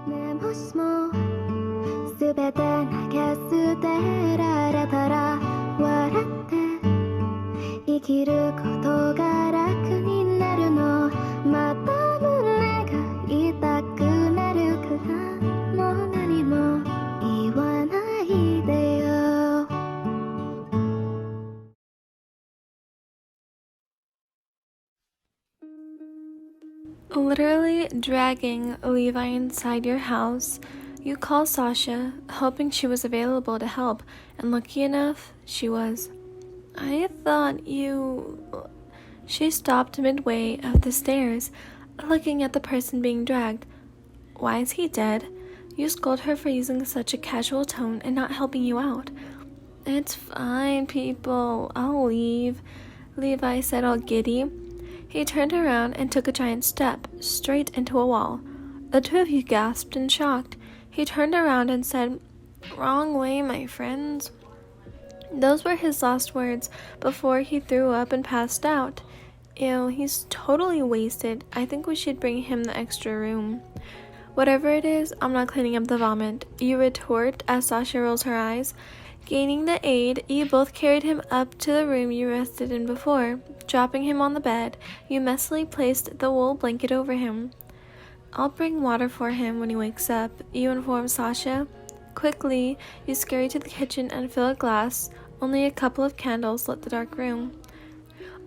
ねもしも全て投げ捨てられたら笑って生きることが楽になるのまた胸が痛くなるからもう何も言わないでよLiterally dragging Levi inside your house, you call Sasha, hoping she was available to help, and lucky enough, she was. I thought you... She stopped midway up the stairs, looking at the person being dragged. Why is he dead? You scold her for using such a casual tone and not helping you out. It's fine, people. I'll leave, Levi said all giddy. He turned around and took a giant step, straight into a wall. The two of you gasped in shock. He turned around and said, "Wrong way, my friends." Those were his last words before he threw up and passed out. Ew, he's totally wasted. I think we should bring him the extra room. Whatever it is, I'm not cleaning up the vomit, you retort as Sasha rolls her eyes. Gaining the aid, you both carried him up to the room you rested in before. Dropping him on the bed, you messily placed the wool blanket over him. I'll bring water for him when he wakes up, you inform Sasha. Quickly, you scurry to the kitchen and fill a glass. Only a couple of candles lit the dark room.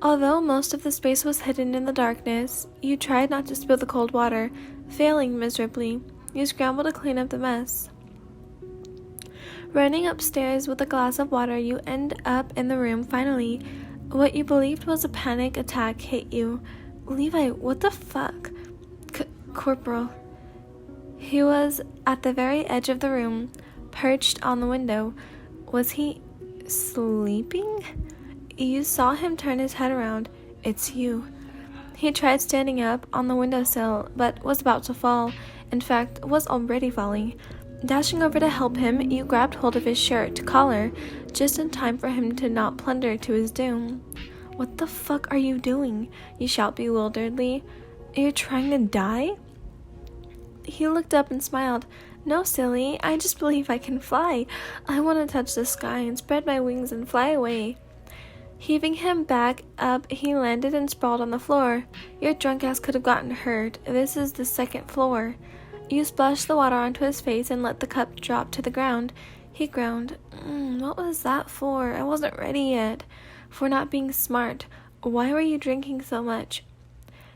Although most of the space was hidden in the darkness, you tried not to spill the cold water, failing miserably. You scrambled to clean up the mess. Running upstairs with a glass of water, you end up in the room finally. What you believed was a panic attack hit you. Levi, what the fuck? Corporal. He was at the very edge of the room, perched on the window. Was he sleeping? You saw him turn his head around. It's you. He tried standing up on the windowsill, but was about to fall. In fact, was already falling. Dashing over to help him, you grabbed hold of his shirt collar, just in time for him to not plunder to his doom. What the fuck are you doing? You shout bewilderedly. You're trying to die? He looked up and smiled. No, silly, I just believe I can fly. I want to touch the sky and spread my wings and fly away. Heaving him back up, he landed and sprawled on the floor. Your drunk ass could have gotten hurt. This is the second floor. You splashed the water onto his face and let the cup drop to the ground. He groaned. What was that for? I wasn't ready yet. For not being smart. Why were you drinking so much?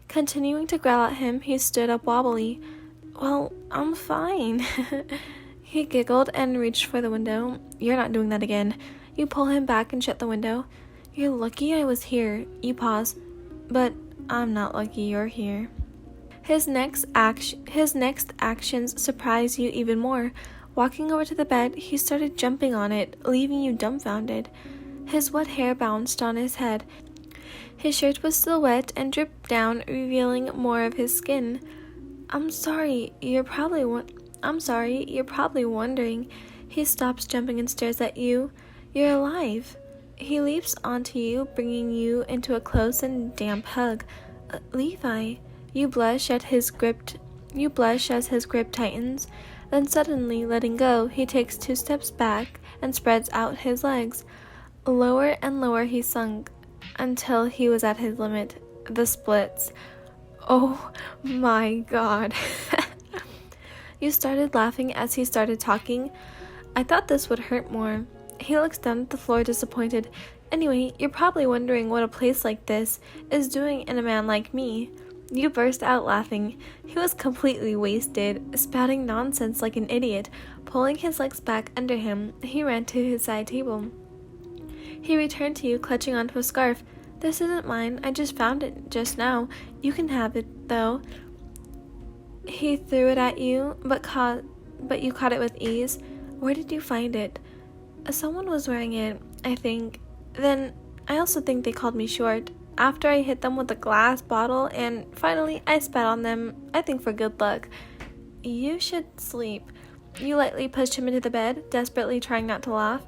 Continuing to growl at him, he stood up wobbly. Well, I'm fine. He giggled and reached for the window. You're not doing that again. You pull him back and shut the window. You're lucky I was here. You pause. But I'm not lucky you're here. His next actions surprised you even more. Walking over to the bed, he started jumping on it, leaving you dumbfounded. His wet hair bounced on his head. His shirt was still wet and dripped down, revealing more of his skin. I'm sorry, you're probably wondering. He stops jumping and stares at you. You're alive. He leaps onto you, bringing you into a close and damp hug. Levi. You blush as his grip tightens. Then suddenly, letting go, he takes 2 steps back and spreads out his legs. Lower and lower he sunk, until he was at his limit. The splits. Oh my god. You started laughing as he started talking. I thought this would hurt more. He looks down at the floor disappointed. Anyway, you're probably wondering what a place like this is doing in a man like me. You burst out laughing. He was completely wasted, spouting nonsense like an idiot. Pulling his legs back under him, he ran to his side table. He returned to you, clutching onto a scarf. This isn't mine. I just found it just now. You can have it, though. He threw it at you, but you caught it with ease. Where did you find it? Someone was wearing it, I think. Then, I also think they called me short. After I hit them with a glass bottle, and finally I spat on them, I think for good luck. You should sleep. You lightly pushed him into the bed, desperately trying not to laugh.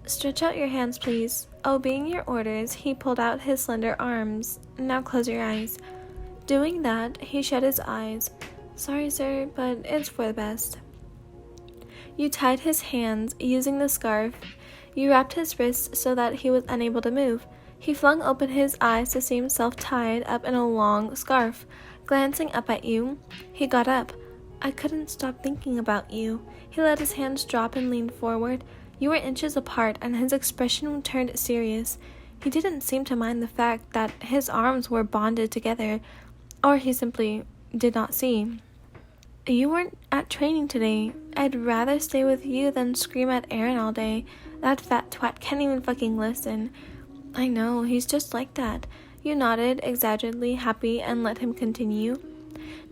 Stretch out your hands, please. Obeying your orders, he pulled out his slender arms. Now close your eyes. Doing that, he shut his eyes. Sorry, sir, but it's for the best. You tied his hands using the scarf. You wrapped his wrists so that he was unable to move. He flung open his eyes to see himself tied up in a long scarf. Glancing up at you, he got up. I couldn't stop thinking about you. He let his hands drop and leaned forward. You were inches apart, and his expression turned serious. He didn't seem to mind the fact that his arms were bonded together, or he simply did not see. You weren't at training today. I'd rather stay with you than scream at Aaron all day. That fat twat can't even fucking listen. I know, he's just like that. You nodded, exaggeratedly happy, and let him continue.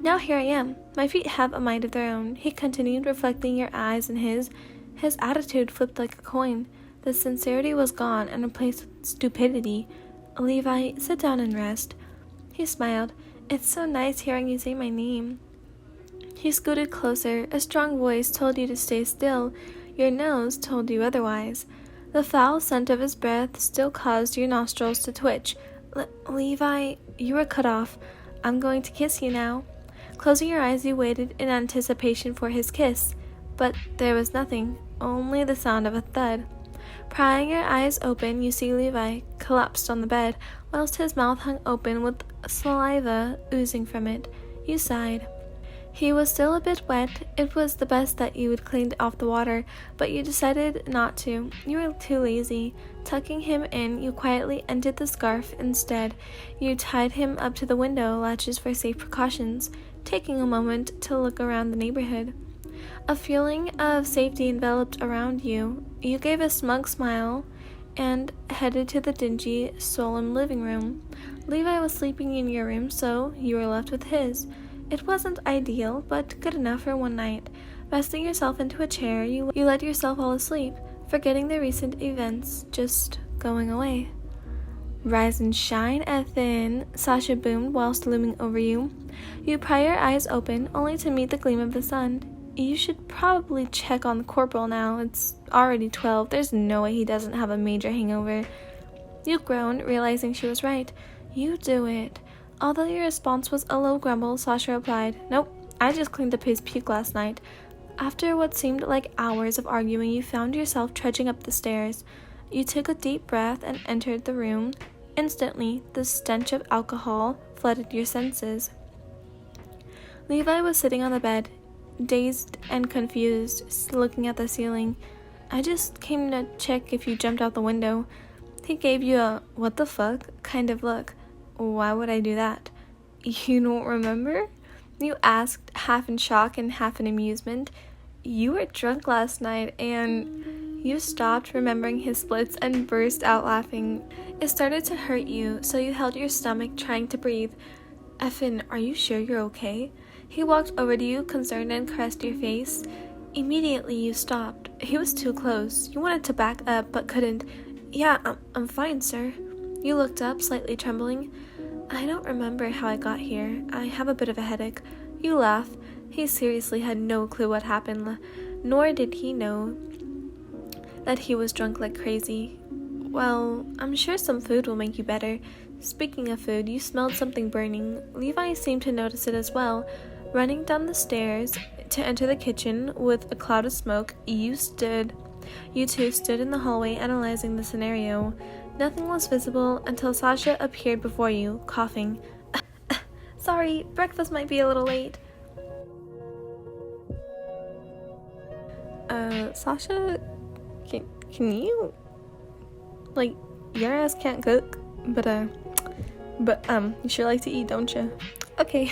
Now here I am. My feet have a mind of their own. He continued, reflecting your eyes in his. His attitude flipped like a coin. The sincerity was gone and replaced with stupidity. Levi, sit down and rest. He smiled. It's so nice hearing you say my name. He scooted closer. A strong voice told you to stay still. Your nose told you otherwise. The foul scent of his breath still caused your nostrils to twitch. Levi, you were cut off. I'm going to kiss you now. Closing your eyes, you waited in anticipation for his kiss. But there was nothing, only the sound of a thud. Prying your eyes open, you see Levi collapsed on the bed, whilst his mouth hung open with saliva oozing from it. You sighed. He was still a bit wet. It was the best that you would clean off the water, but you decided not to. You were too lazy. Tucking him in, you quietly undid the scarf instead. You tied him up to the window latches for safe precautions, taking a moment to look around the neighborhood. A feeling of safety enveloped around you. You gave a smug smile and headed to the dingy, solemn living room. Levi was sleeping in your room, so you were left with his. It wasn't ideal, but good enough for one night. Resting yourself into a chair, you let yourself fall asleep, forgetting the recent events, just going away. Rise and shine, Ethan, Sasha boomed whilst looming over you. You pry your eyes open, only to meet the gleam of the sun. You should probably check on the corporal now. It's already 12. There's no way he doesn't have a major hangover. You groaned, realizing she was right. You do it. Although your response was a low grumble, Sasha replied, Nope, I just cleaned up his puke last night. After what seemed like hours of arguing, you found yourself trudging up the stairs. You took a deep breath and entered the room. Instantly, the stench of alcohol flooded your senses. Levi was sitting on the bed, dazed and confused, looking at the ceiling. I just came to check if you jumped out the window. He gave you a what the fuck kind of look. Why would I do that? You don't remember? You asked, half in shock and half in amusement. You were drunk last night, and you stopped remembering his splits and burst out laughing. It started to hurt you, so you held your stomach, trying to breathe. Effin, are you sure you're okay? He walked over to you, concerned, and caressed your face. Immediately, you stopped. He was too close. You wanted to back up, but couldn't. Yeah, I'm fine, sir. You looked up, slightly trembling. I don't remember how I got here. I have a bit of a headache. You laughed. He seriously had no clue what happened, nor did he know that he was drunk like crazy. Well, I'm sure some food will make you better. Speaking of food, you smelled something burning. Levi seemed to notice it as well. Running down the stairs to enter the kitchen with a cloud of smoke, you two stood in the hallway analyzing the scenario. Nothing was visible until Sasha appeared before you, coughing. Sorry, breakfast might be a little late. Sasha, can you, like, your ass can't cook, but you sure like to eat, don't you? Okay.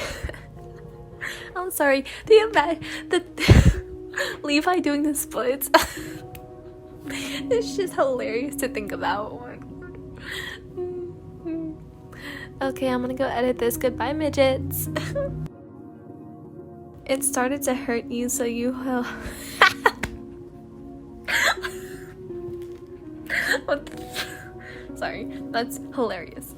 I'm sorry. The Levi doing the splits. It's just hilarious to think about. Okay, I'm gonna go edit this. Goodbye, midgets. It started to hurt you, so you Sorry, that's hilarious.